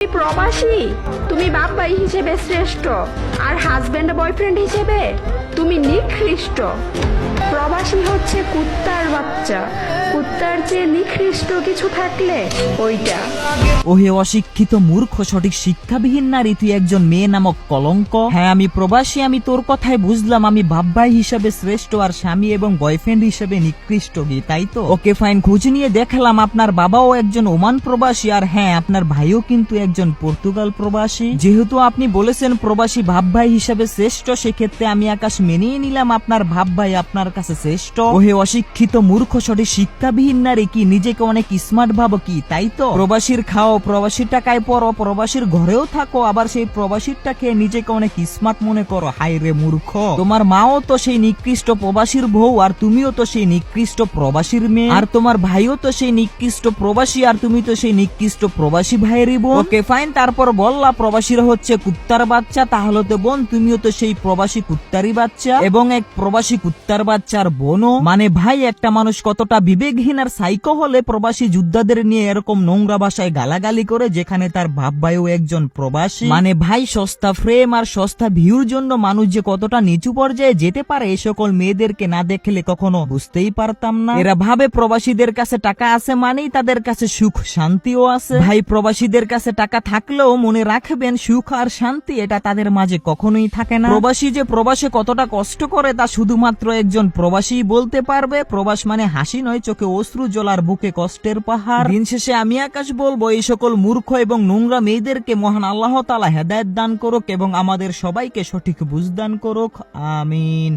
তুমি প্রবাসী, তুমি বাপ ভাই হিসেবে শ্রেষ্ঠ, আর হাজবেন্ড বয়ফ্রেন্ড হিসেবে তুমি নিকৃষ্ট। প্রবাসী হচ্ছে কুত্তার বাচ্চা, কুত্তার চেয়ে নিকৃষ্ট কিছু থাকলে ওইটা। ওহে অশিক্ষিত মূর্খ, সঠিক শিক্ষাবিহীন নারী, তুই একজন মেয়ে নামক কলঙ্ক। হ্যাঁ আমি প্রবাসী, আমি তোর কথাই বুঝলাম। আমি বাপ ভাই হিসেবে শ্রেষ্ঠ আর স্বামী এবং বয়ফ্রেন্ড হিসেবে নিকৃষ্ট, কি তাই তো? ওকে ফাইন, খোঁজ নিয়ে দেখলাম আপনার বাবাও একজন ওমান প্রবাসী, আর হ্যাঁ আপনার ভাইও কিন্তু একজন পর্তুগাল প্রবাসী। যেহেতু আপনি বলেছেন প্রবাসী বাপ ভাই হিসেবে শ্রেষ্ঠ, সেক্ষেত্রে আমি আকাশ মেনেই নিলাম আপনার বাপ ভাই আপনার কাছে শ্রেষ্ঠ। ওহে অশিক্ষিত মূর্খ, সঠিক শিক্ষাবিহীন নারী, কি নিজেকে অনেক স্মার্ট ভাবো, কি তাই তো? প্রবাসীর খাও, প্রবাসীর টাকায় পড়ো, প্রবাসীর ঘরেও থাকো, আবার সেই প্রবাসীরটা খেয়ে নিজেকে অনেক স্মার্ট মনে করো। হাই রে মূর্খ, তোমার মাও তো সেই নিকৃষ্ট প্রবাসীর বউ, আর তুমিও তো সেই নিকৃষ্ট প্রবাসীর মেয়ে, আর তোমার ভাইও তো সেই নিকৃষ্ট প্রবাসী, আর তুমি তো সেই নিকৃষ্ট প্রবাসী ভাইয়েরই বোন। ওকে ফাইন, তারপর বললা প্রবাসীরা হচ্ছে কুত্তার বাচ্চা, তাহলে তো বোন তুমিও তো সেই প্রবাসী কুত্তারই বাচ্চা এবং এক প্রবাসী কুত্তার বাচ্চার বোনও। মানে ভাই, একটা মানুষ কতটা বিবেকহীন আর সাইকো হলে প্রবাসী যোদ্ধাদের নিয়ে এরকম নোংরা ভাষায় গালাগালি করে, যেখানে তার বাপ ভাইও একজন প্রবাসী। মানে ভাই, সস্তা ফ্রেম আর সস্তা ভিউর জন্য মানুষ যে কতটা নিচু পর্যায়ে যেতে পারে, এই সকল মেয়েদেরকে না দেখলে কখনো বুঝতেই পারতাম না। এরা ভাবে প্রবাসীদের কাছে টাকা আছে মানেই তাদের কাছে সুখ শান্তিও আছে। ভাই, প্রবাসীদের কাছে টাকা থাকলেও মনে রাখবেন, সুখ আর শান্তি এটা তাদের মাঝে কখনোই থাকে না। প্রবাসী যে প্রবাসে কতটা কষ্ট করে তা শুধুমাত্র একজন প্রবাসী বলতে পারবে। প্রবাস মানে হাসি নয়, চোখে অশ্রু জল আর বুকে কষ্টের পাহাড়। দিন শেষে আমি আকাশ বলবো, এই সকল মূর্খ এবং নোংরা মেয়েদেরকে মহান আল্লাহ তাআলা হেদায়েত দান করুক এবং আমাদের সবাইকে সঠিক বুঝ দান করুক। আমিন।